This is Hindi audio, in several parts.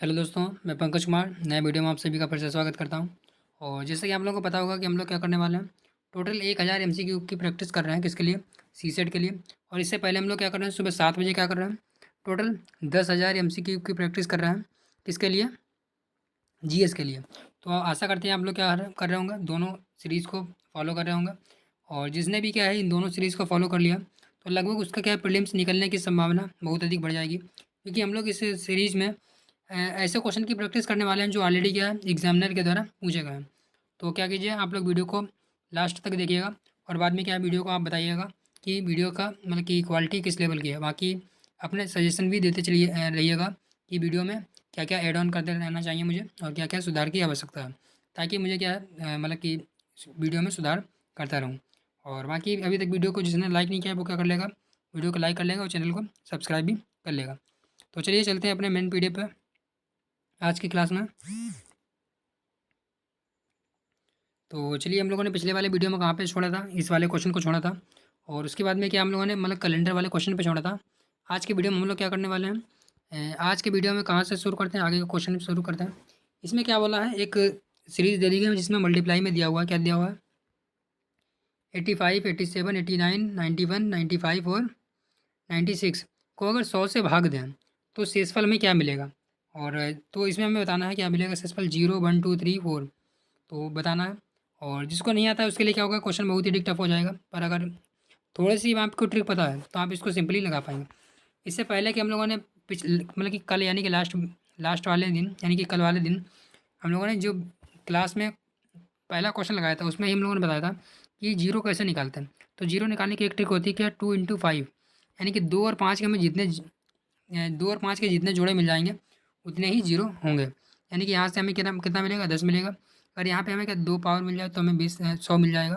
हेलो दोस्तों, मैं पंकज कुमार नए वीडियो में आप सभी का फिर से स्वागत करता हूं। और जैसे कि आप लोगों को पता होगा कि हम लोग क्या करने वाले हैं। टोटल 1000 एमसीक्यू की प्रैक्टिस कर रहे हैं, किसके लिए? सीसेट के लिए। और इससे पहले हम लोग क्या कर रहे हैं, सुबह 7 बजे क्या कर रहे हैं, टोटल 10,000 एमसीक्यू की प्रैक्टिस कर रहे हैं, किसके लिए? जीएस के लिए। तो आशा करते हैं आप लोग क्या कर रहे होंगे, दोनों सीरीज़ को फॉलो कर रहे होंगे। और जिसने भी क्या है इन दोनों सीरीज़ को फॉलो कर लिया, तो लगभग उसका क्या है, प्रीलिम्स निकलने की संभावना बहुत अधिक बढ़ जाएगी, क्योंकि हम लोग इस सीरीज़ में ऐसे क्वेश्चन की प्रैक्टिस करने वाले हैं जो ऑलरेडी क्या है एग्जामिनर के द्वारा पूछे गए हैं। तो क्या कीजिए, आप लोग वीडियो को लास्ट तक देखिएगा, और बाद में क्या है वीडियो को आप बताइएगा कि वीडियो का मतलब कि क्वालिटी किस लेवल की है। बाकी अपने सजेशन भी देते चलिए रहिएगा कि वीडियो में क्या क्या ऐड ऑन करते रहना चाहिए मुझे, और क्या क्या सुधार की आवश्यकता है, ताकि मुझे क्या है मतलब कि वीडियो में सुधार करता रहूँ। और बाकी अभी तक वीडियो को जिसने लाइक नहीं किया वो क्या कर लेगा, वीडियो को लाइक कर लेगा और चैनल को सब्सक्राइब भी कर लेगा। तो चलिए चलते हैं अपने मेन पीडीएफ पे आज की क्लास में। तो चलिए, हम लोगों ने पिछले वाले वीडियो में कहाँ पे छोड़ा था, इस वाले क्वेश्चन को छोड़ा था। और उसके बाद में क्या हम लोगों ने मतलब कैलेंडर वाले क्वेश्चन पे छोड़ा था। आज के वीडियो में हम लोग क्या करने वाले हैं, आज के वीडियो में कहाँ से शुरू करते हैं, आगे का क्वेश्चन शुरू करते हैं। इसमें क्या बोला है, एक सीरीज दे दी गई है जिसमें मल्टीप्लाई में दिया हुआ है, क्या दिया हुआ है, 85, 87, 89, 91, 95 और 96 को अगर 100 से भाग दें तो शेषफल में क्या मिलेगा। और तो इसमें हमें बताना है क्या मिलेगा शेषफल, 0, 1, 2, 3, 4 तो बताना है। और जिसको नहीं आता है उसके लिए क्या होगा, क्वेश्चन बहुत ही टफ हो जाएगा। पर अगर थोड़ी सी आपको ट्रिक पता है तो आप इसको सिंपली लगा पाएंगे। इससे पहले कि हम लोगों ने मतलब कि कल यानी कि लास्ट लास्ट वाले दिन यानी कि कल वाले दिन हम लोगों ने जो क्लास में पहला क्वेश्चन लगाया था उसमें ही हम लोगों ने बताया था कि जीरो कैसे निकालते हैं। तो जीरो निकालने की एक ट्रिक होती है क्या, 2 × 5, यानी कि 2 और 5 के हमें जितने 2 और 5 के जितने जोड़े मिल जाएंगे उतने ही जीरो होंगे। यानी कि यहाँ से हमें कितना कितना मिलेगा, 10 मिलेगा। और यहाँ पे हमें क्या 2 पावर मिल जाए तो हमें 100 मिल जाएगा।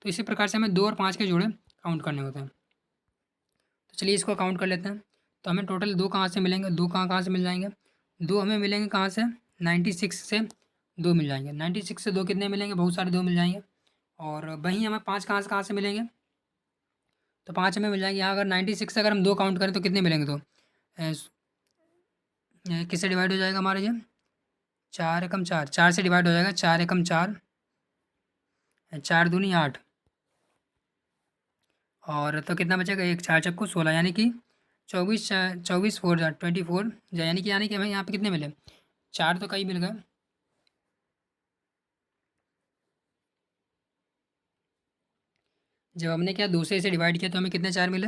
तो इसी प्रकार से हमें 2 और 5 के जोड़े काउंट करने होते हैं। तो चलिए इसको काउंट कर लेते हैं। तो हमें टोटल 2 कहाँ से मिलेंगे, 2 कहाँ कहाँ से मिल जाएंगे, 2 हमें मिलेंगे कहाँ से, 96 से 2 मिल जाएंगे। 96 से 2 कितने मिलेंगे, बहुत सारे 2 मिल जाएंगे। और वहीं हमें 5 कहाँ से मिलेंगे, तो 5 हमें मिल जाएंगे। यहाँ अगर 96 से अगर हम 2 काउंट करें तो कितने मिलेंगे, तो किससे डिवाइड हो जाएगा हमारे ये, 4 एकम 4, 4 से डिवाइड हो जाएगा, 4 एकम 4, 4 दूनी 8। और तो कितना बचेगा, एक 4 चक्कू 16, यानी कि 24, 24 4 जा 24 जा, यानी कि हमें यहाँ पे कितने मिले, 4 तो कई मिल गए। जब हमने क्या 2 से इसे डिवाइड किया तो हमें कितने 4 मिले,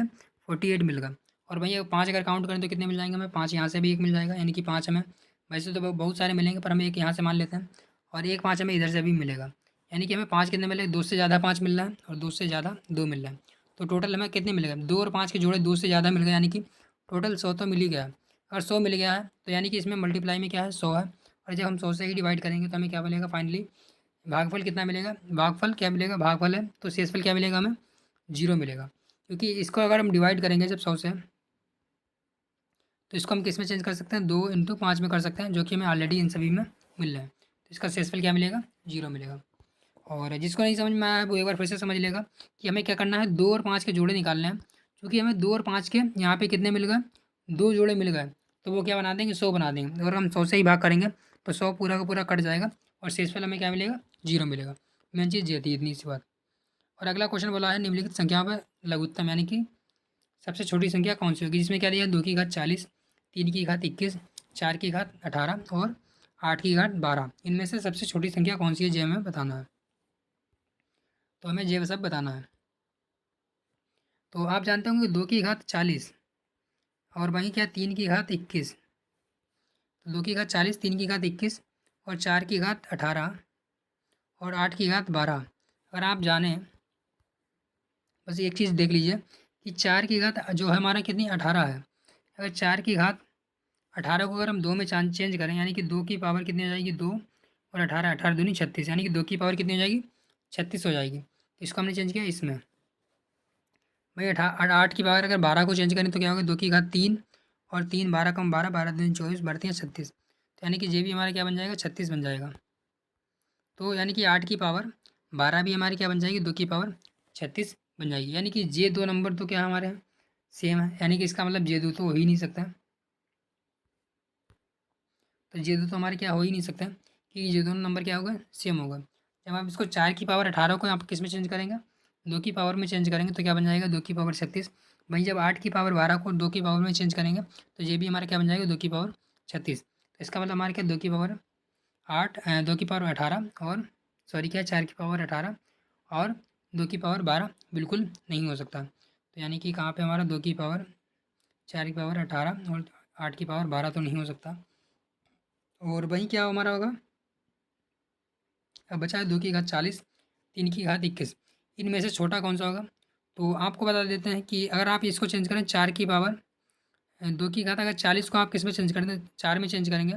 48 मिल गए। और भैया 5 अगर काउंट करें तो कितने मिल जाएंगे हमें, 5 यहाँ से भी एक मिल जाएगा, यानी कि 5 हमें, वैसे तो बहुत सारे मिलेंगे पर हम एक यहाँ से मान लेते हैं। और एक 5 हमें इधर से भी मिलेगा, यानी कि हमें 5 कितने मिले, 2 से ज़्यादा 5 मिल रहा है और 2 से ज़्यादा 2 मिल रहा है। तो टोटल हमें कितने मिल गए, 2 और 5 के जोड़े 2 से ज़्यादा मिल गए, यानी कि टोटल 100 तो मिल ही गया। अगर 100 मिल गया है तो यानी कि इसमें मल्टीप्लाई में क्या है, 100 है। और जब हम 100 से ही डिवाइड करेंगे तो हमें क्या मिलेगा फाइनली, भागफल कितना मिलेगा, भागफल क्या मिलेगा, भागफल है तो शेषफल क्या मिलेगा हमें, जीरो मिलेगा। क्योंकि इसको अगर हम डिवाइड करेंगे जब 100 से, तो इसको हम किस में चेंज कर सकते हैं, 2 × 5 में कर सकते हैं, जो कि हमें ऑलरेडी इन सभी में मिल रहा है। तो इसका शेषफल क्या मिलेगा, जीरो मिलेगा। और जिसको नहीं समझ में आया वो एक बार फिर से समझ लेगा कि हमें क्या करना है, 2 और 5 के जोड़े निकालने हैं। क्योंकि हमें 2 और 5 के यहाँ पे कितने मिल गए, 2 जोड़े मिल गए, तो वो क्या बना देंगे, 100 बना देंगे। अगर हम 100 से ही भाग करेंगे तो 100 पूरा का पूरा कट जाएगा और शेषफल हमें क्या मिलेगा, जीरो मिलेगा। मेन चीज़ ये थी, इतनी सी बात। और अगला क्वेश्चन बोला है निम्नलिखित संख्या पर लघुत्तम यानी कि सबसे छोटी संख्या कौन सी होगी, जिसमें क्या दिया है, 2 की घात 40, 3 की घात 21, 4 की घात 18 और 8 की घात 12। इनमें से सबसे छोटी संख्या कौन सी है, ये हमें बताना है। तो हमें ये सब बताना है। तो आप जानते होंगे 2 की घात 40 और वहीं क्या 3 की घात 21। तो 2 की घात 40, 3 की घात 21 और 4 की घात 18 और 8 की घात 12। अगर आप जानें, बस एक चीज़ देख लीजिए कि 4 की घात जो है हमारा कितनी 18 है। अगर 4 की घात 18 को अगर हम 2 में चेंज करें, यानी कि 2 की पावर कितनी हो जाएगी, 2 और 18, 18 दूनी 36, यानी कि 2 की पावर कितनी हो जाएगी, 36 हो जाएगी। तो इसको हमने चेंज किया इसमें। भाई 8 की पावर अगर 12 को चेंज करें तो क्या होगा, 2 की घात 3 और 3, 12 कम 12, 12 दूनी 24, बढ़ती हैं 36। तो यानी कि ये भी हमारा क्या बन जाएगा, 36 बन जाएगा। तो यानी कि 8 की पावर 12 भी हमारी क्या बन जाएगी, 2 की पावर 36 बन जाएगी। यानी कि ये दो नंबर तो क्या हमारे हैं, सेम है। यानी कि इसका मतलब ये दो तो हो ही नहीं सकता। तो ये दो तो हमारे क्या हो ही नहीं सकते कि ये दोनों नंबर क्या होगा, सेम होगा। जब आप इसको 4 की पावर 18 को आप किस में चेंज करेंगे, 2 की पावर में चेंज करेंगे तो क्या बन जाएगा 2 की पावर 36। वहीं जब 8 की पावर 12 को 2 की पावर में चेंज करेंगे तो ये भी हमारा क्या बन जाएगा 2 की पावर 36। तो इसका मतलब हमारे क्या 2 की पावर 8 2 की पावर 18 और सॉरी क्या 4 की पावर 18 और 2 की पावर 12 बिल्कुल नहीं हो सकता। तो यानी कि कहाँ पे हमारा 2 की पावर 4 की पावर 18 और 8 की पावर 12 तो नहीं हो सकता। और वहीं क्या हमारा होगा, अब बचा है 2 की घात 40, 3 की घात 21। इनमें से छोटा कौन सा होगा, तो आपको बता देते हैं कि अगर आप इसको चेंज करें 4 की पावर 2 की घात अगर 40 को आप किस में चेंज कर दें, 4 में चेंज करेंगे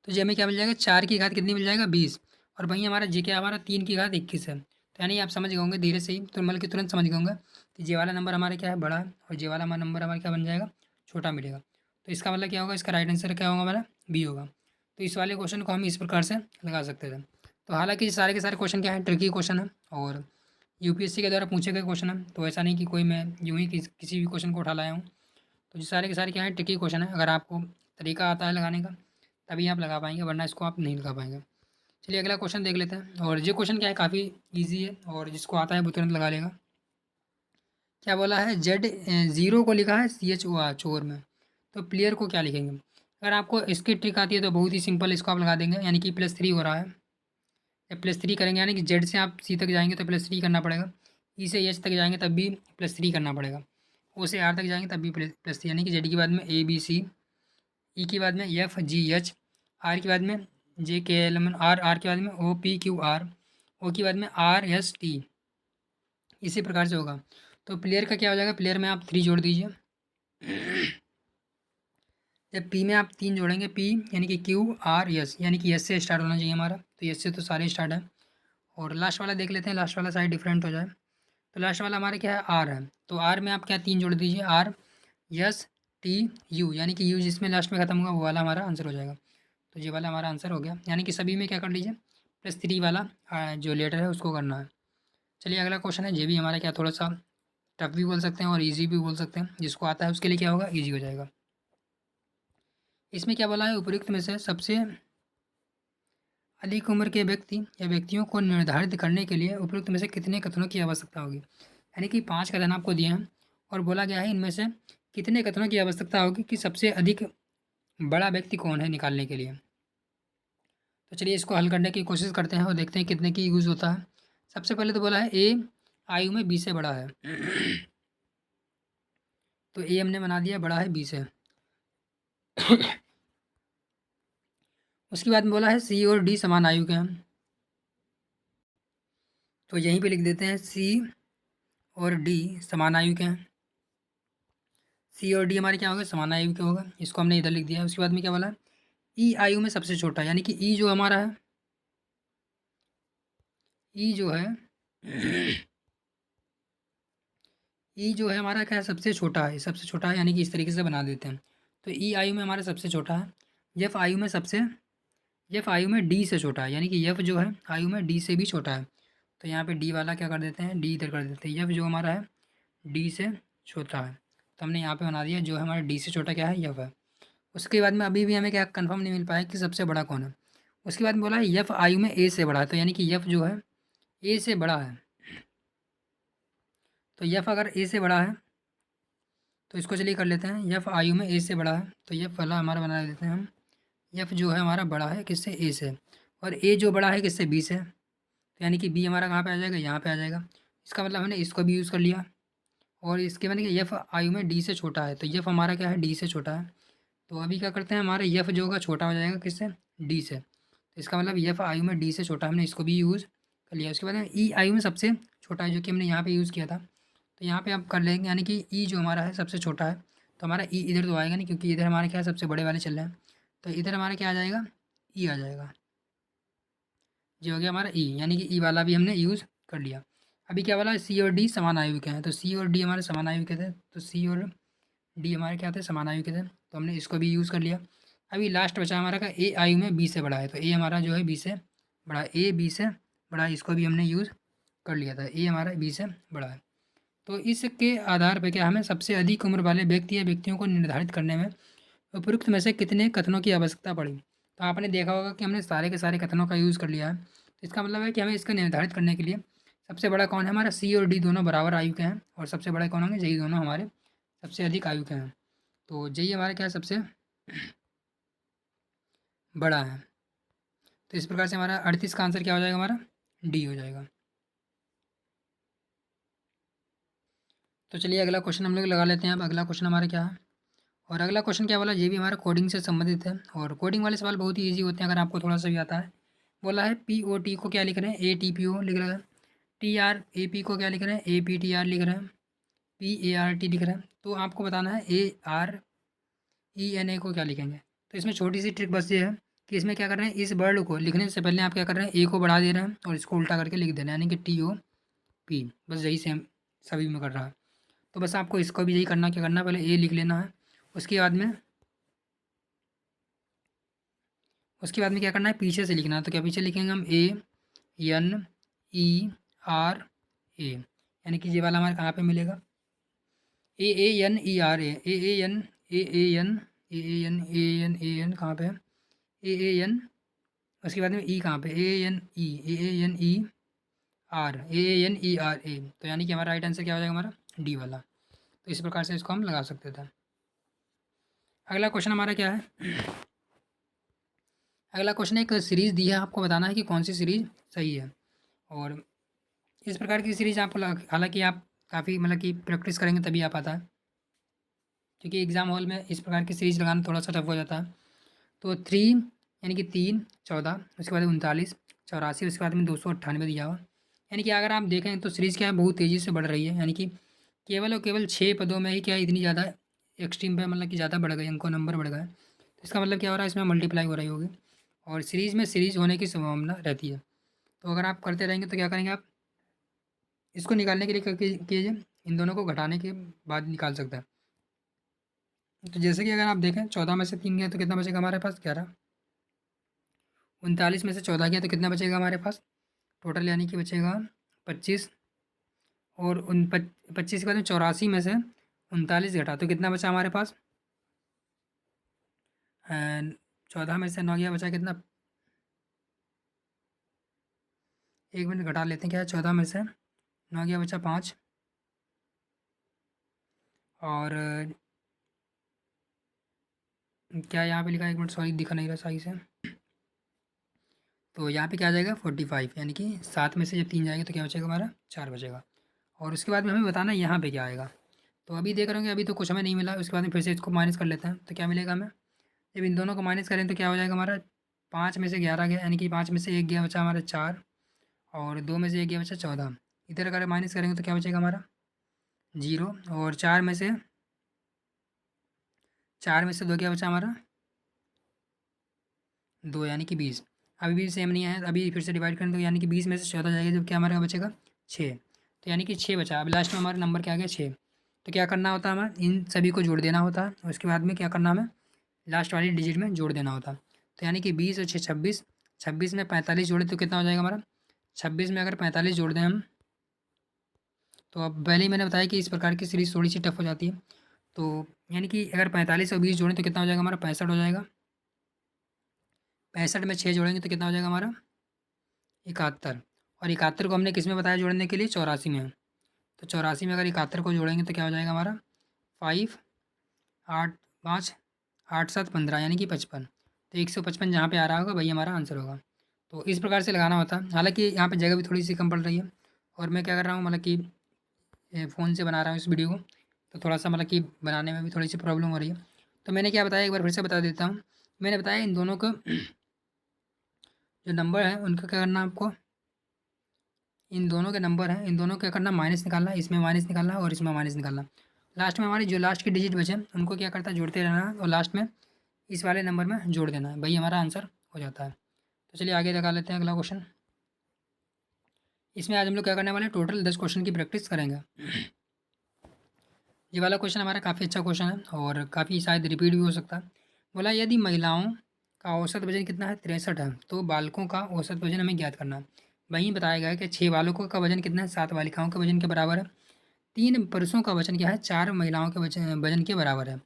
तो जी हमें क्या मिल जाएगा 4 की घात कितनी मिल जाएगा 20। और वहीं हमारा जी क्या हमारा 3 की घात 21 है। तो यानी आप समझ गए होंगे धीरे से ही, तो मतलब कि तुरंत समझ गए होंगे कि जे वाला नंबर हमारा क्या है बड़ा है और जे वाला नंबर हमारा क्या बन जाएगा छोटा मिलेगा। तो इसका मतलब क्या होगा, इसका राइट आंसर क्या होगा हमारा बी होगा। तो इस वाले क्वेश्चन को हम इस प्रकार से लगा सकते थे। तो हालांकि सारे के सारे क्वेश्चन क्या है ट्रिकी क्वेश्चन है और यूपीएससी के द्वारा पूछे गए क्वेश्चन है। तो ऐसा नहीं कि कोई मैं यूँ ही किसी भी क्वेश्चन को उठा लाया हूँ। तो ये सारे के सारे क्या है ट्रिकी क्वेश्चन है। अगर आपको तरीका आता है लगाने का तभी आप लगा पाएंगे, वरना इसको आप नहीं लगा पाएंगे। चलिए अगला क्वेश्चन देख लेते हैं। और ये क्वेश्चन क्या है काफ़ी ईजी है और जिसको आता है वो तुरंत लगा लेगा। क्या बोला है, जेड ज़ीरो को लिखा है CHOR चोर में, तो प्लेयर को क्या लिखेंगे। अगर आपको इसकी ट्रिक आती है तो बहुत ही सिंपल इसको आप लगा देंगे, यानी कि +3 हो रहा है। जब +3 करेंगे यानी कि जेड से आप सी तक जाएंगे तो +3 करना पड़ेगा, ई से एच तक जाएंगे तब भी +3 करना पड़ेगा, ओ से आर तक जाएंगे तब भी +3, यानी कि जेड के बाद में ABC, ई के बाद में FGH, आर के बाद में JKL आर, आर के बाद में OPQR, ओ के बाद में RST। इसी प्रकार से होगा। तो प्लेयर का क्या हो जाएगा, प्लेयर में आप 3 जोड़ दीजिए। जब पी में आप 3 जोड़ेंगे पी यानी कि QRS, यानी कि एस से स्टार्ट होना चाहिए हमारा, तो एस से तो सारे स्टार्ट है। और लास्ट वाला देख लेते हैं, लास्ट वाला शायद डिफरेंट हो जाए। तो लास्ट वाला हमारा क्या है आर है, तो आर में आप क्या 3 जोड़ दीजिए, RSTU, यानी कि यू जिसमें लास्ट में खत्म होगा वो वाला हमारा आंसर हो जाएगा। तो ये वाला हमारा आंसर हो गया, यानी कि सभी में क्या कर लीजिए +3 वाला जो लेटर है उसको करना है। चलिए अगला क्वेश्चन है, ये भी हमारा क्या थोड़ा सा टफ भी बोल सकते हैं और इजी भी बोल सकते हैं। जिसको आता है उसके लिए क्या होगा इजी हो जाएगा। इसमें क्या बोला है, उपयुक्त में से सबसे अधिक उम्र के व्यक्ति या व्यक्तियों को निर्धारित करने के लिए उपयुक्त में से कितने कथनों की आवश्यकता होगी। यानी कि 5 कथन आपको दिए हैं और बोला गया है इनमें से कितने कथनों की आवश्यकता होगी कि सबसे अधिक बड़ा व्यक्ति कौन है निकालने के लिए। तो चलिए इसको हल करने की कोशिश करते हैं और देखते हैं कितने की यूज़ होता है। सबसे पहले तो बोला है ए आयु में 20 से बड़ा है। तो ए हमने बना दिया बड़ा है 20 से। उसके बाद में बोला है सी और डी समान आयु के हैं, तो यहीं पे लिख देते हैं सी और डी समान आयु के हैं। सी और डी हमारे क्या होगा समान आयु के होगा, इसको हमने इधर लिख दिया। उसके बाद में क्या बोला ई आयु में सबसे छोटा, यानी कि ई जो हमारा है, ई जो है ई जो है हमारा क्या है सबसे छोटा है, सबसे छोटा है, यानी कि इस तरीके से बना देते हैं। तो ई आयु में हमारा सबसे छोटा है। एफ आयु में सबसे, एफ आयु में डी से छोटा है, यानी कि एफ जो है आयु में डी से भी छोटा है। तो यहाँ पे डी वाला क्या कर देते हैं, डी इधर कर देते हैं। एफ जो हमारा है डी से छोटा है, तो हमने यहाँ पे बना दिया जो हमारा डी से छोटा क्या है एफ है। उसके बाद में अभी भी हमें क्या कंफर्म नहीं मिल पाया कि सबसे बड़ा कौन है। उसके बाद में बोला है एफ आयु में ए से बड़ा है, तो यानी कि एफ जो है ए से बड़ा है। तो एफ अगर ए से बड़ा है तो इसको चलिए कर लेते हैं, एफ आयु में ए से बड़ा है, तो एफ वाला हमारा बना देते हैं हम। एफ जो है हमारा बड़ा है किससे, ए से, और ए जो बड़ा है किससे, बी से। तो यानी कि बी हमारा कहाँ पे आ जाएगा, यहाँ पे आ जाएगा। इसका मतलब हमने इसको भी यूज़ कर लिया। और इसके मैंने कि एफ आयु में डी से छोटा है, तो एफ हमारा क्या है डी से छोटा है। तो अभी क्या करते हैं, हमारा एफ जो होगा छोटा हो जाएगा किससे, डी से। तो इसका मतलब एफ आयु में डी से छोटा, हमने इसको भी यूज़ कर लिया। उसके बाद ई आयु में सबसे छोटा है, जो कि हमने यहाँ पे यूज़ किया था। तो यहाँ पे आप कर लेंगे, यानी कि ई जो हमारा है सबसे छोटा है, तो हमारा ई इधर तो आएगा नहीं, क्योंकि इधर हमारे क्या है सबसे बड़े वाले चल रहे हैं। तो इधर हमारा क्या आ जाएगा, ई आ जाएगा। जो हो गया हमारा ई, यानी कि ई वाला भी हमने यूज़ कर लिया। अभी क्या वाला सी और डी समान आयु के हैं, तो सी और डी हमारे समान आयु के थे, तो सी और डी हमारे क्या थे, समान आयु के थे, तो हमने इसको भी यूज़ कर लिया। अभी लास्ट बचा हमारा का ए आयु में बी से बड़ा है, तो ए हमारा जो है बी से बड़ा, ए बी से बड़ा, इसको भी हमने यूज़ कर लिया था, ए हमारा बी से बड़ा है। तो इसके आधार पर क्या हमें सबसे अधिक उम्र वाले व्यक्ति या व्यक्तियों को निर्धारित करने में उपरोक्त में से कितने कथनों की आवश्यकता पड़ी। तो आपने देखा होगा कि हमने सारे के सारे कथनों का यूज़ कर लिया है। तो इसका मतलब है कि हमें इसका निर्धारित करने के लिए सबसे बड़ा कौन है, हमारा सी और डी दोनों बराबर आयु के हैं, और सबसे बड़े कौन होंगे, जेई दोनों हमारे सबसे अधिक आयु के हैं। तो जेई हमारे क्या है, सबसे बड़ा है। तो इस प्रकार से हमारा 38 का आंसर क्या हो जाएगा, हमारा डी हो जाएगा। तो चलिए अगला क्वेश्चन हम लोग लगा लेते हैं। अब अगला क्वेश्चन हमारा क्या है, और अगला क्वेश्चन क्या बोला, ये भी हमारा कोडिंग से संबंधित है, और कोडिंग वाले सवाल बहुत ही ईजी होते हैं अगर आपको थोड़ा सा भी आता है। बोला है पी ओ टी को क्या लिख रहे हैं, ए टी पी ओ लिख रहे हैं। टी आर ए पी को क्या लिख रहे हैं, ए पी टी आर लिख रहे हैं। पी ए आर टी लिख रहे हैं। तो आपको बताना है A R E N A को क्या लिखेंगे। तो इसमें छोटी सी ट्रिक बस ये है कि इसमें क्या कर रहे हैं, इस वर्ड को लिखने से पहले आप क्या कर रहे हैं, ए को बढ़ा दे रहे हैं और इसको उल्टा करके लिख दे रहे हैं, यानी कि टी ओ पी। बस यही सेम सभी में कर रहा है। तो बस आपको इसको भी यही करना, क्या करना है, पहले ए लिख लेना है। उसके बाद में क्या करना है, पीछे से लिखना है। तो क्या पीछे लिखेंगे हम, ए एन ई आर ए, यानी कि ये वाला हमारे कहाँ पे मिलेगा, A A N E R A N A A N A A N A N A N कहाँ पे है, ए एन। उसके बाद में ई कहाँ पे, A N E R N E R A. तो यानी कि हमारा राइट आंसर क्या हो जाएगा, हमारा डी वाला। तो इस प्रकार से इसको हम लगा सकते थे। अगला क्वेश्चन हमारा क्या है, अगला क्वेश्चन एक सीरीज़ दी है, आपको बताना है कि कौन सी सीरीज़ सही है। और इस प्रकार की सीरीज़ आपको हालांकि आप काफ़ी मतलब कि प्रैक्टिस करेंगे तभी आ पाता है, क्योंकि एग्ज़ाम हॉल में इस प्रकार की सीरीज़ लगाना थोड़ा सा टफ हो जाता है। तो 3 यानी कि 3 14, उसके बाद 39 84, उसके बाद में 298 दिया हुआ। यानी कि अगर आप देखें तो सीरीज़ क्या है, बहुत तेज़ी से बढ़ रही है, यानी कि केवल और केवल 6 पदों में ही क्या है, इतनी ज़्यादा एक्सट्रीम पे मतलब कि ज़्यादा बढ़ गई, इनको नंबर बढ़ गए। तो इसका मतलब क्या हो रहा है, इसमें मल्टीप्लाई हो रही होगी, और सीरीज़ में सीरीज़ होने की संभावना रहती है। तो अगर आप करते रहेंगे तो क्या करेंगे, आप इसको निकालने के लिए कीजिए, इन दोनों को घटाने के बाद निकाल सकते हैं। तो जैसे कि अगर आप देखें 14 में से 3 गया तो कितना बचेगा हमारे पास, 11। 39 में से 14 गया तो कितना बचेगा हमारे पास टोटल, यानी कि बचेगा 25। और 25 के बाद में 84 में से 39 घटा तो कितना बचा हमारे पास, 14 में से 9 गया, बचा कितना, 1 मिनट घटा लेते हैं, क्या है 14 में से 9 गया, बचा 5। और क्या यहाँ पे लिखा है, 1 मिनट सॉरी दिखा नहीं रहा सही से। तो यहाँ पे क्या आ जाएगा 45, यानी कि 7 में से जब 3 जाएगा तो क्या बचेगा हमारा, 4 बचेगा। और उसके बाद में हमें बताना है यहाँ पे क्या आएगा। तो अभी देख रहे होंगे अभी तो कुछ हमें नहीं मिला, उसके बाद में फिर से इसको माइनस कर लेते हैं तो क्या मिलेगा हमें, जब इन दोनों को माइनस करें तो क्या हो जाएगा हमारा, 5 में से 11 गया, यानी कि 5 में से 1 गया, बचा हमारा 4। और 2 में से 1 गया, बचा 14। इधर अगर माइनस करेंगे तो क्या बचेगा हमारा 0। और 4 में से 2 क्या बचा हमारा 2, यानी कि 20। अभी भी सेम नहीं आया, अभी फिर से डिवाइड करें तो यानी कि 20 में से 14 जाएगा, जब क्या हमारा बचेगा 6। तो यानी कि 6 बचा। अब लास्ट में हमारा नंबर क्या आ गया 6। तो क्या करना होता है, हमें इन सभी को जोड़ देना होता है, और उसके बाद में क्या करना हमें लास्ट वाली डिजिट में जोड़ देना होता है। तो यानी कि 20 और 6 26, 26 में 45 जोड़े तो कितना हो जाएगा हमारा, 26 में अगर 45 जोड़ दें हम, तो अब पहले ही मैंने बताया कि इस प्रकार की सीरीज़ थोड़ी सी टफ हो जाती है। तो यानी कि अगर 45 और 20 जोड़ें तो कितना हो जाएगा हमारा 65 हो जाएगा। 65 में 6 जोड़ेंगे तो कितना हो जाएगा हमारा 71। और 71 को हमने किस में बताया जोड़ने के लिए, 84 में। तो 84 में अगर 71 को जोड़ेंगे तो क्या हो जाएगा हमारा 5 8 5 8 7 15, यानी कि 55। तो 155 जहाँ पे आ रहा होगा वही हमारा आंसर होगा। तो इस प्रकार से लगाना होता है। हालांकि यहाँ पे जगह भी थोड़ी सी कम पड़ रही है, और मैं क्या कर रहा हूँ मतलब कि फ़ोन से बना रहा हूँ इस वीडियो को, तो थोड़ा सा मतलब कि बनाने में भी थोड़ी सी प्रॉब्लम हो रही है। तो मैंने क्या बताया, एक बार फिर से बता देता हूँ। मैंने बताया इन दोनों को जो नंबर है उनका क्या करना है आपको, इन दोनों के नंबर हैं, इन दोनों का क्या करना, माइनस निकालना, इसमें माइनस निकालना और इसमें माइनस निकालना। लास्ट में हमारी जो लास्ट की डिजिट बचे उनको क्या करता है, जोड़ते रहना है, और लास्ट में इस वाले नंबर में जोड़ देना है, वही हमारा आंसर हो जाता है। तो चलिए आगे लगा लेते हैं अगला क्वेश्चन। इसमें आज हम लोग क्या करने वाले हैं, टोटल 10 क्वेश्चन की प्रैक्टिस करेंगे। ये वाला क्वेश्चन हमारा काफ़ी अच्छा क्वेश्चन है, और काफ़ी शायद रिपीट भी हो सकता है। बोला यदि महिलाओं का औसत वजन कितना है 63 है, तो बालकों का औसत वजन हमें ज्ञात करना है। वहीं बताया गया है कि 6 बालकों का वजन कितना है 7 बालिकाओं के वजन के बराबर है। 3 पुरुषों का वजन क्या है 4 महिलाओं के वजन के बराबर है।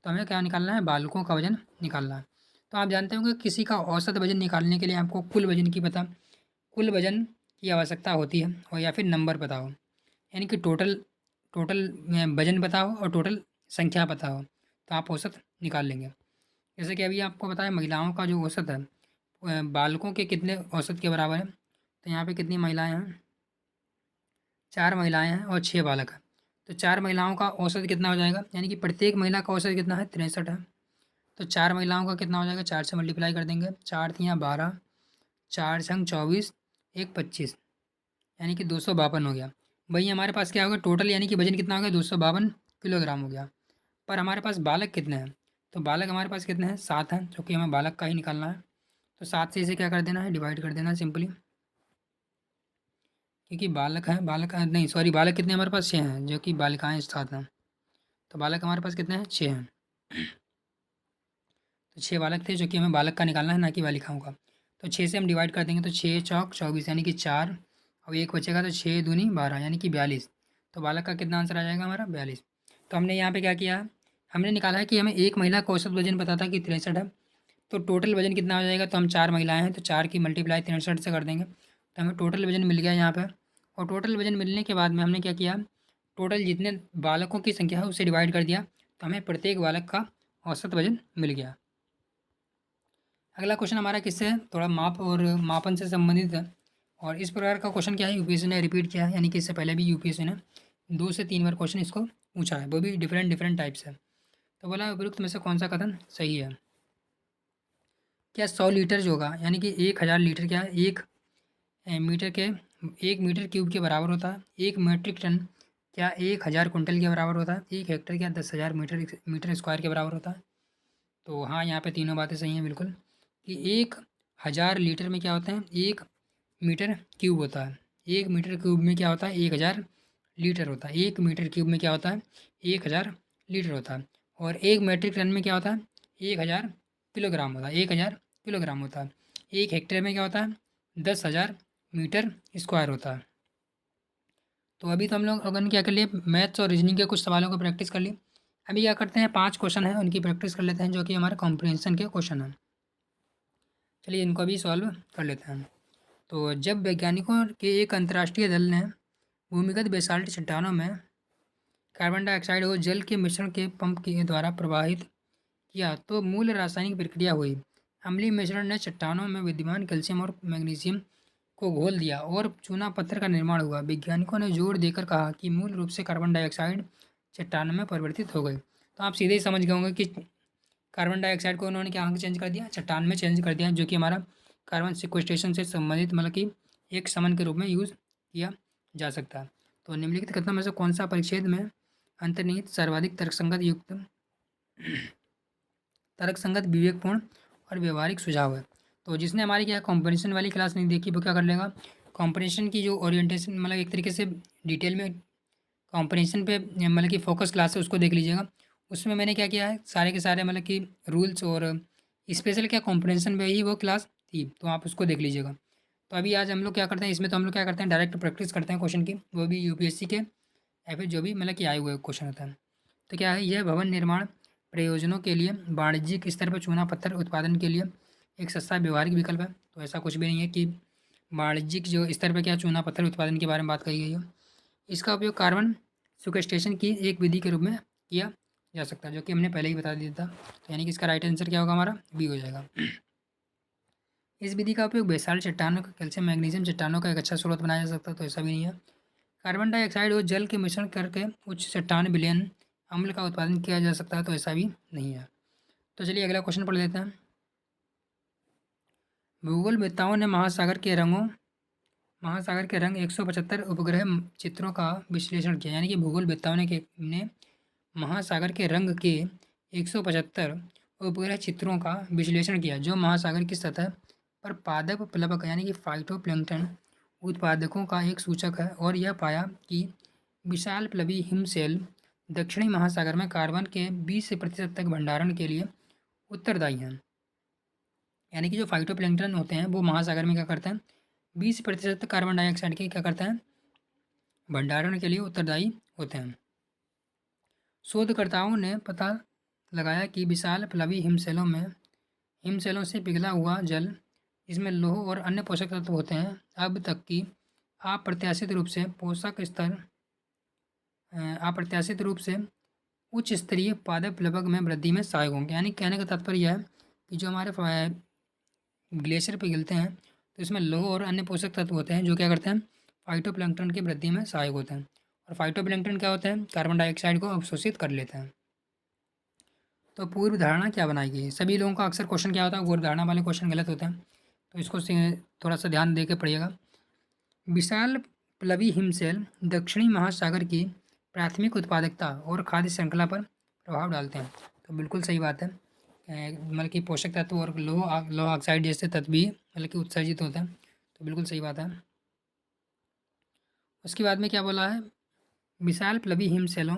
तो हमें क्या निकालना है, बालकों का वजन निकालना है। तो आप जानते होंगे किसी का औसत वजन निकालने के लिए आपको कुल वजन की आवश्यकता होती है, और या फिर नंबर पता हो, यानी कि टोटल टोटल वजन पता हो और टोटल संख्या पता हो, तो आप औसत निकाल लेंगे। जैसे कि अभी आपको पता है महिलाओं का जो औसत है बालकों के कितने औसत के बराबर है। तो यहाँ पे कितनी महिलाएं हैं, 4 महिलाएं हैं और 6 बालक हैं। तो 4 महिलाओं का औसत कितना हो जाएगा, यानी कि प्रत्येक महिला का औसत कितना है, 63 है। तो 4 महिलाओं का कितना हो जाएगा, 4 से मल्टीप्लाई कर देंगे, 4 तियाँ 12, 4 छंग 24, एक 25, यानी कि 252 हो गया। वहीं हमारे पास क्या होगा टोटल, यानी कि वजन कितना हो गया, 252 किलोग्राम हो गया। पर हमारे पास बालक कितने हैं, तो बालक हमारे पास कितने हैं, 7 हैं, जो कि हमें बालक का ही निकालना है। तो 7 से इसे क्या कर देना है, डिवाइड कर देना है सिंपली, क्योंकि नहीं सॉरी, बालक कितने हमारे पास, 6 हैं, जो कि बालिकाएँ 7 हैं। तो बालक हमारे पास कितने हैं, 6 हैं। तो 6 बालक थे, जो कि हमें बालक का निकालना है, ना कि बालिकाओं का। तो 6 से हम डिवाइड कर देंगे, तो 6 चौक 24, यानी कि 4, और एक बचेगा, तो 6 दूनी 12, यानी कि 42। तो बालक का कितना आंसर आ जाएगा हमारा, 42। तो हमने यहाँ पे क्या किया है, हमने निकाला है कि हमें एक महिला का औसत वजन पता था कि 63 है। तो टोटल वजन कितना हो जाएगा, तो हम 4 महिलाएं हैं, तो 4 की मल्टीप्लाई 63 से कर देंगे, तो हमें टोटल वजन मिल गया यहाँ पर। और टोटल वजन मिलने के बाद में हमने क्या किया, टोटल जितने बालकों की संख्या है उससे डिवाइड कर दिया, तो हमें प्रत्येक बालक का औसत वजन मिल गया। अगला क्वेश्चन हमारा किससे है, थोड़ा माप और मापन से संबंधित है। और इस प्रकार का क्वेश्चन क्या है, यूपीएससी ने रिपीट किया है, यानी कि इससे पहले भी यूपीएससी ने 2 से 3 बार क्वेश्चन इसको पूछा है, वो भी डिफरेंट डिफरेंट टाइप से। तो बोला उपयुक्त में से कौन सा कथन सही है। क्या 100 लीटर जो होगा, यानी कि 1000 लीटर क्या है, मीटर के 1 मीटर क्यूब के बराबर होता है। 1 मीट्रिक टन क्या 1000 कुंटल के बराबर होता है। 1 हेक्टर क्या 10,000 मीटर मीटर स्क्वायर के बराबर होता है। तो हाँ, यहाँ पे तीनों बातें सही हैं बिल्कुल, कि 1000 लीटर में क्या होता है, 1 मीटर क्यूब होता है। 1 मीटर क्यूब में क्या होता है, 1000 लीटर होता है। 1 मीटर क्यूब में क्या होता है, 1000 लीटर होता है। और 1 मीट्रिक टन में क्या होता है, 1000 किलोग्राम होता है। 1000 किलोग्राम होता है। 1 हेक्टेयर में क्या होता है, 10,000 मीटर स्क्वायर होता है। तो अभी तो हम लोग अगर क्या कर लिए, मैथ्स और रीजनिंग के कुछ सवालों को प्रैक्टिस कर लिए। अभी क्या करते हैं, 5 क्वेश्चन हैं उनकी प्रैक्टिस कर लेते हैं, जो कि हमारे कॉम्प्रिहेंशन के क्वेश्चन हैं। चलिए इनको अभी सॉल्व कर लेते हैं। तो जब वैज्ञानिकों के एक अंतर्राष्ट्रीय दल ने भूमिगत बेसाल्ट चट्टानों में कार्बन डाइऑक्साइड और जल के मिश्रण के पंप के द्वारा प्रवाहित किया, तो मूल रासायनिक प्रक्रिया हुई। अम्लीय मिश्रण ने चट्टानों में विद्यमान कैल्शियम और मैग्नीशियम को घोल दिया और चूना पत्थर का निर्माण हुआ। वैज्ञानिकों ने जोर देकर कहा कि मूल रूप से कार्बन डाइऑक्साइड चट्टानों में परिवर्तित हो गई। तो आप सीधे ही समझ गए होंगे कि कार्बन डाइऑक्साइड को उन्होंने क्या चेंज कर दिया, चट्टान में चेंज कर दिया, जो कि हमारा कार्बन सिक्वेस्ट्रेशन से संबंधित, मतलब कि एक समन के रूप में यूज़ किया जा सकता है। तो निम्नलिखित कथनों में से कौन सा परिच्छेद में अंतर्निहित सर्वाधिक तर्कसंगत विवेकपूर्ण और व्यवहारिक सुझाव है। तो जिसने हमारी क्या कॉम्परिजन वाली क्लास नहीं देखी, वो क्या कर लेगा, कॉम्परिजन की जो ओरिएंटेशन, मतलब एक तरीके से डिटेल में कॉम्परिजन पे मतलब कि फोकस क्लास है, उसको देख लीजिएगा। उसमें मैंने क्या किया है, सारे के सारे मतलब कि रूल्स और स्पेशल क्या कॉम्परिजन में ही वो क्लास थी, तो आप उसको देख लीजिएगा। तो अभी आज हम लोग क्या करते हैं, इसमें तो हम लोग क्या करते हैं, डायरेक्ट प्रैक्टिस करते हैं क्वेश्चन की, वो भी यूपीएससी के या फिर जो भी मतलब कि आए हुए क्वेश्चन होता है। तो क्या है, यह भवन निर्माण प्रयोजनों के लिए वाणिज्यिक स्तर पर चूना पत्थर उत्पादन के लिए एक सस्ता व्यवहारिक विकल्प है। तो ऐसा कुछ भी नहीं है कि वाणिज्यिक जो स्तर पर क्या चूना पत्थर उत्पादन के बारे में बात कही गई है। इसका उपयोग कार्बन सिक्वेस्ट्रेशन की एक विधि के रूप में किया जा सकता है, जो कि हमने पहले ही बता दिया था। तो यानी कि इसका राइट आंसर क्या होगा, हमारा बी हो जाएगा। इस विधि का उपयोग बेसाल्ट चट्टानों का कैल्शियम मैग्नीशियम चट्टानों का एक अच्छा स्रोत बनाया जा सकता है, तो ऐसा भी नहीं है। कार्बन डाइऑक्साइड और जल के मिश्रण करके उच्च चट्टान विलयन अम्ल का उत्पादन किया जा सकता है, तो ऐसा भी नहीं है। तो चलिए अगला क्वेश्चन पढ़ लेते हैं। भूगोलवेत्ताओं ने महासागर के रंग 175 उपग्रह चित्रों का विश्लेषण किया, यानी कि भूगोलवेत्ताओं ने महासागर के रंग के 175 उपग्रह चित्रों का विश्लेषण किया, जो महासागर की सतह पर पादप प्लवक यानी कि फाइटोप्लैंक्टन उत्पादकों का एक सूचक है, और यह पाया कि विशाल प्लवी हिमशैल दक्षिणी महासागर में कार्बन के 20% तक भंडारण के लिए उत्तरदायी हैं। यानी कि जो फाइटोप्लैंक्टन होते हैं वो महासागर में क्या करते हैं, 20% कार्बन डाइऑक्साइड के क्या करते हैं, भंडारण के लिए उत्तरदायी होते हैं। शोधकर्ताओं ने पता लगाया कि विशाल प्लवी हिमशैलों से पिघला हुआ जल, इसमें लौह और अन्य पोषक तत्व होते हैं, अब तक कि अप्रत्याशित रूप से अप्रत्याशित रूप से उच्च स्तरीय पादप प्लवक में वृद्धि में सहायक होंगे। यानी कहने का तात्पर्य यह है कि जो हमारे ग्लेशियर पिघलते हैं तो इसमें लौह और अन्य पोषक तत्व होते हैं जो क्या करते हैं, फाइटोप्लैंक्टन की वृद्धि में सहायक होते हैं। और फाइटोप्लैंक्टन क्या होते हैं, कार्बन डाइऑक्साइड को अवशोषित कर लेते हैं। तो पूर्व धारणा क्या बनाएगी, सभी लोगों का अक्सर क्वेश्चन क्या होता है, पूर्व धारणा वाले क्वेश्चन गलत होते हैं, तो इसको थोड़ा सा ध्यान दे के पढ़िएगा। विशाल प्लवी हिमशैल दक्षिणी महासागर की प्राथमिक उत्पादकता और खाद्य श्रृंखला पर प्रभाव डालते हैं। तो बिल्कुल सही बात है, मतलब कि पोषक तत्व और लोह ऑक्साइड जैसे तत्व भी मतलब कि उत्सर्जित होते हैं, तो बिल्कुल सही बात है। उसके बाद में क्या बोला है, विशाल प्लवी हिमशैलों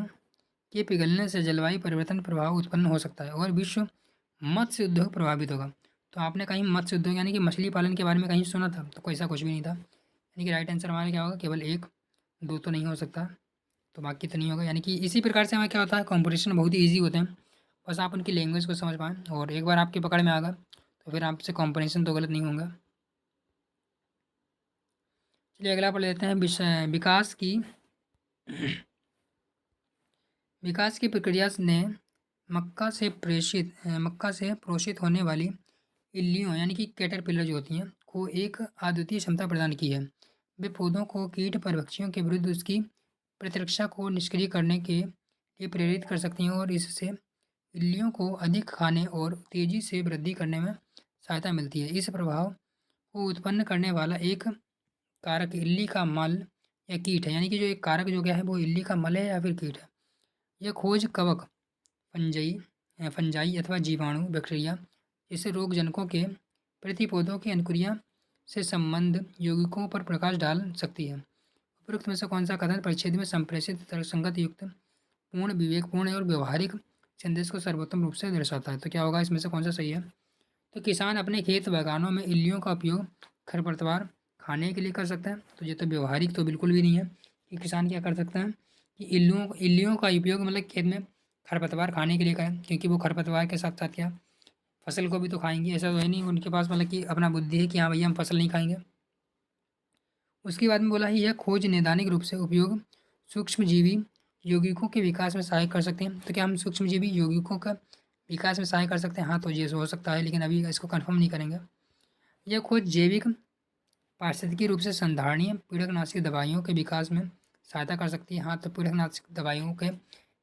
के पिघलने से जलवायु परिवर्तन प्रभाव उत्पन्न हो सकता है और विश्व मत्स्य उद्योग प्रभावित होगा। तो आपने कहीं मत्स्य उद्योग यानी कि मछली पालन के बारे में कहीं सुना था, तो ऐसा कुछ भी नहीं था। यानी कि राइट आंसर हमारा क्या होगा, केवल एक, दो तो नहीं हो सकता, तो बाकी तो नहीं होगा। यानी कि इसी प्रकार से हमें क्या होता है, कॉम्पिटिशन बहुत ही ईजी होते हैं, बस आप उनकी लैंग्वेज को समझ पाएँ और एक बार आपकी पकड़ में आ गया तो फिर आपसे कॉम्पिटिशन तो गलत नहीं होगा। चलिए अगला पढ़ लेते हैं, विकास की प्रक्रिया ने मक्का से प्रोषित होने वाली इल्लियों यानी कि कैटरपिलर जो होती हैं को एक अद्वितीय क्षमता प्रदान की है। वे पौधों को कीट परभक्षियों के विरुद्ध उसकी प्रतिरक्षा को निष्क्रिय करने के लिए प्रेरित कर सकती हैं और इससे इल्लियों को अधिक खाने और तेजी से वृद्धि करने में सहायता मिलती है। इस प्रभाव को उत्पन्न करने वाला एक कारक इल्ली का मल या कीट है, यानी कि जो एक कारक जो क्या है वो इल्ली का मल है या फिर कीट है। यह खोज कवक, फंजाई अथवा जीवाणु, बैक्टीरिया जैसे रोगजनकों के प्रति पौधों की अनुक्रिया से संबंध यौगिकों पर प्रकाश डाल सकती है। उपरोक्त में से कौन सा कथन परिच्छेद में संप्रेषित तर्कसंगत युक्त पूर्ण विवेकपूर्ण और व्यवहारिक संदेश को सर्वोत्तम रूप से दर्शाता है? तो क्या होगा, इसमें से कौन सा सही है? तो किसान अपने खेत बागानों में इल्लियों का उपयोग खरपतवार खाने के लिए कर सकते हैं। तो ये तो व्यवहारिक तो बिल्कुल भी नहीं है कि किसान क्या कर सकते हैं कि इल्लियों का उपयोग मतलब खेत में खरपतवार खाने के लिए करें, क्योंकि वो खरपतवार के साथ साथ क्या फसल को भी तो खाएंगे, ऐसा तो है नहीं उनके पास मतलब कि अपना बुद्धि है कि हाँ भैया हम फसल नहीं खाएंगे। उसके बाद में बोला है, यह खोज नैदानिक रूप से उपयोग सूक्ष्मजीवी यौगिकों के विकास में सहायता कर सकते हैं। तो क्या हम सूक्ष्मजीवी यौगिकों का विकास में सहायता कर सकते हैं? हाँ, तो ये हो सकता है, लेकिन अभी इसको कंफर्म नहीं करेंगे। यह खोज जैविक पारिस्थितिकी रूप से संधारणीय पीड़कनाशी दवाइयों के विकास में सहायता कर सकती है। हाँ, तो पीड़कनाशक दवाइयों के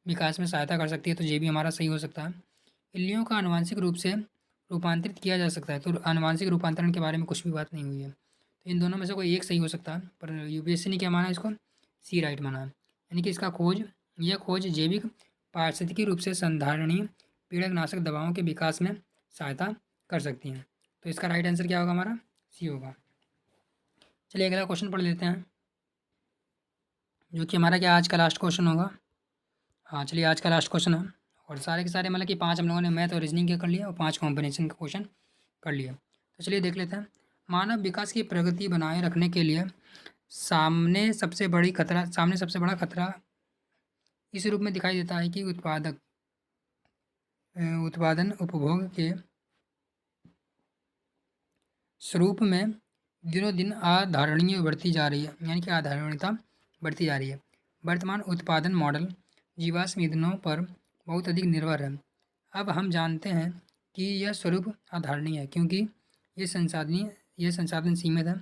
विकास में सहायता कर सकती है, तो ये भी हमारा सही हो सकता है। इल्लियों का आनुवांशिक रूप से रूपांतरित किया जा सकता है, तो आनुवांशिक रूपांतरण के बारे में कुछ भी बात नहीं हुई है, तो इन दोनों में से कोई एक सही हो सकता है। पर यूपीएससी ने क्या माना, इसको सी राइट माना है, यानी कि यह खोज जैविक पारिस्थितिकी रूप से संधारणीय पीड़कनाशक दवाओं के विकास में सहायता कर सकती हैं। तो इसका राइट आंसर क्या होगा, हमारा सी होगा। चलिए अगला क्वेश्चन पढ़ लेते हैं, जो कि हमारा क्या आज का लास्ट क्वेश्चन होगा। हाँ चलिए, आज का लास्ट क्वेश्चन है, और सारे के सारे मतलब कि 5 हम लोगों ने मैथ और रीजनिंग के कर लिया और 5 कॉम्बिनेशन के क्वेश्चन कर लिए। तो चलिए देख लेते हैं। मानव विकास की प्रगति बनाए रखने के लिए सामने सबसे बड़ा खतरा इस रूप में दिखाई देता है कि उत्पादन उपभोग के स्वरूप में दिनों दिन अधारणीय बढ़ती जा रही है, यानी कि अधारणीयता बढ़ती जा रही है। वर्तमान उत्पादन मॉडल जीवाश्म ईंधनों पर बहुत अधिक निर्भर है। अब हम जानते हैं कि यह स्वरूप अधारणीय है क्योंकि ये संसाधन सीमित है।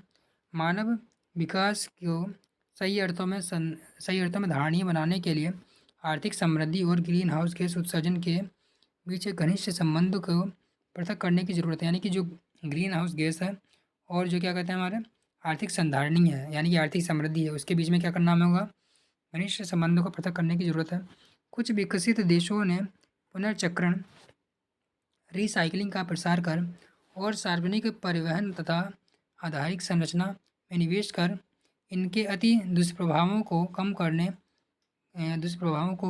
मानव विकास को सही अर्थों में धारणीय बनाने के लिए आर्थिक समृद्धि और ग्रीन हाउस गैस उत्सर्जन के बीच एक घनिष्ठ संबंध को पृथक करने की ज़रूरत है। यानी कि जो ग्रीन हाउस गैस है और जो क्या कहते हैं हमारे आर्थिक संधारणीय है यानी कि आर्थिक समृद्धि है, उसके बीच में क्या करना हमें होगा, घनिष्ठ संबंधों को पृथक करने की ज़रूरत है। कुछ विकसित देशों ने पुनर्चक्रण, रिसाइकलिंग का प्रसार कर और सार्वजनिक परिवहन तथा आधारिक संरचना में निवेश कर इनके दुष्प्रभावों को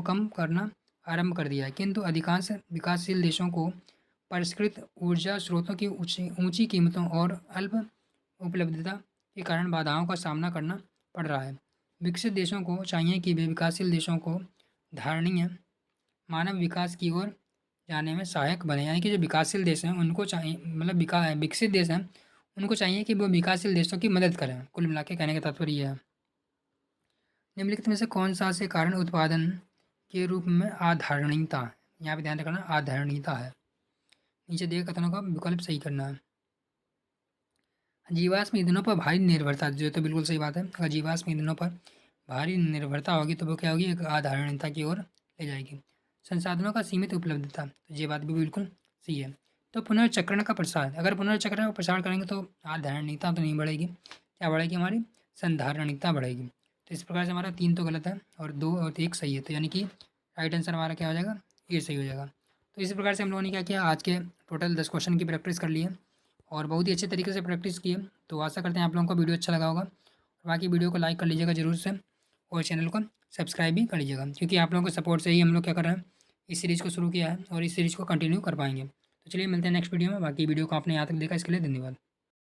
कम करना आरंभ कर दिया है। किंतु अधिकांश विकासशील देशों को परिष्कृत ऊर्जा स्रोतों की ऊंची कीमतों और अल्प उपलब्धता के कारण बाधाओं का सामना करना पड़ रहा है। विकसित देशों को चाहिए कि वे विकासशील देशों को धारणीय मानव विकास की ओर जाने में सहायक बने। यानी कि जो विकासशील देश हैं उनको चाहिए, मतलब विकसित देश हैं उनको चाहिए कि वो विकासशील देशों की मदद करें। कुल मिला के कहने का तात्पर्य ये है। निम्नलिखित में से कौन सा से कारण उत्पादन के रूप में आधारणीयता, यहाँ पे ध्यान रखना आधारणीयता है। नीचे दिए कथनों का विकल्प सही करना है। जीवाश्म ईंधनों पर भारी निर्भरता, जो तो बिल्कुल सही बात है। अगर जीवाश्म ईंधनों पर भारी निर्भरता होगी तो वो क्या होगी, एक आधारणीयता की ओर ले जाएगी। संसाधनों का सीमित उपलब्धता, तो ये बात भी बिल्कुल सही है। तो पुनर्चक्रण का प्रसार, अगर पुनर्चक्रण का प्रसार करेंगे तो आधारणीयता तो नहीं बढ़ेगी, क्या बढ़ेगी, हमारी संधारणीयता बढ़ेगी। तो इस प्रकार से हमारा 3 तो गलत है और 2 और 1 सही है। तो यानी कि राइट आंसर हमारा क्या हो जाएगा, ये सही हो जाएगा। तो इसी प्रकार से हम लोगों ने क्या किया, आज के टोटल 10 क्वेश्चन की प्रैक्टिस कर ली है और बहुत ही अच्छे तरीके से प्रैक्टिस की है। तो आशा करते हैं आप लोगों को वीडियो अच्छा लगा होगा। और बाकी वीडियो को लाइक कर लीजिएगा ज़रूर से, और चैनल को सब्सक्राइब भी कर लीजिएगा, क्योंकि आप लोगों के सपोर्ट से ही हम लोग क्या कर रहे हैं, इस सीरीज़ को शुरू किया है और इस सीरीज़ को कंटिन्यू कर पाएंगे। तो चलिए मिलते हैं नेक्स्ट वीडियो में। बाकी वीडियो को आपने यहाँ तक देखा इसके लिए धन्यवाद।